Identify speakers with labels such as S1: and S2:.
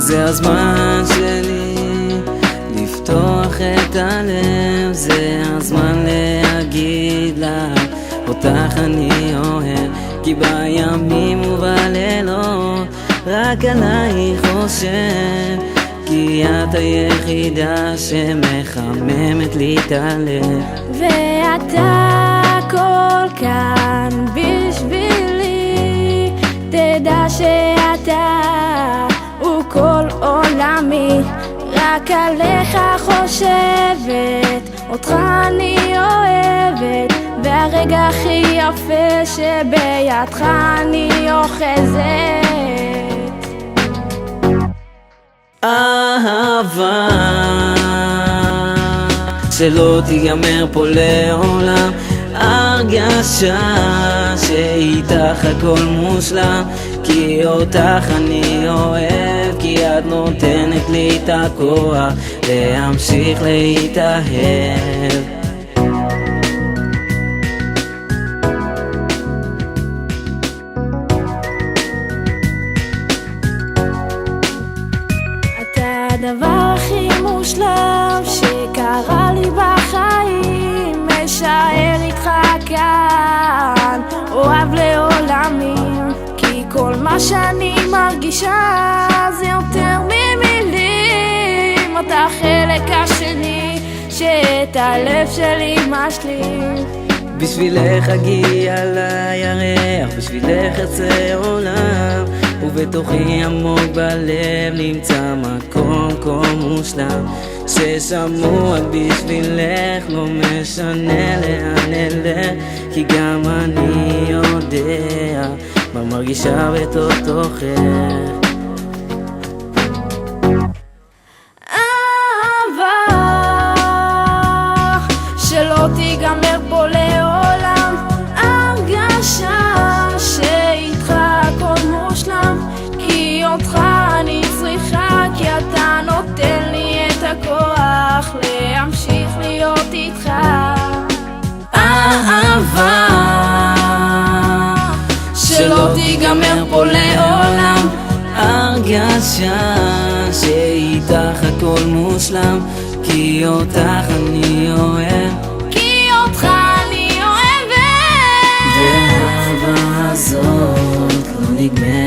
S1: זה הזמן שלי לפתוח את הלב, זה הזמן להגיד לך אותך אני אוהב, כי בימים ובלילות רק עלייך חושב, כי את היחידה שמחממת לי את הלב.
S2: ואתה הכל כאן בשבילי, תדע שאתה הוא כל עולמי, רק עליך חושבת, אותך אני אוהבת, והרגע הכי יפה שבידך אני אוחזת.
S1: אהבה שלא תיגמר פה לעולם, הרגשה שאיתך הכל מושלם, כי אותך אני אוהב, כי את נותנת לי את הכוח להמשיך להתאהב.
S2: אתה הדבר הכי מושלם שקרה לי בחיים, משאר איתך כאן, אוהב לעולמים, כי כל מה שאני מרגישה זה יותר ממילים, אתה החלק השני שאת הלב שלי משלים.
S1: בשבילך אגיע לירח, בשבילך אצא עולם, ובתוכי עמוק בלב נמצא מקום כה מושלם, ששמור רק בשבילך, לא משנה לאן אלך, כי גם אני יודע מה מרגישה בתוכך.
S2: שלא תיגמר פה לעולם, הרגשה שאיתך הכל מושלם, כי אותך אני צריכה, כי אתה נותן לי את הכוח להמשיך להיות איתך.
S1: אהבה שלא תיגמר פה לעולם, הרגשה שאיתך הכל מושלם, כי אותך אני אוהב,
S2: כי אותך אני אוהבת,
S1: והאהבה הזאת לא נגמרת.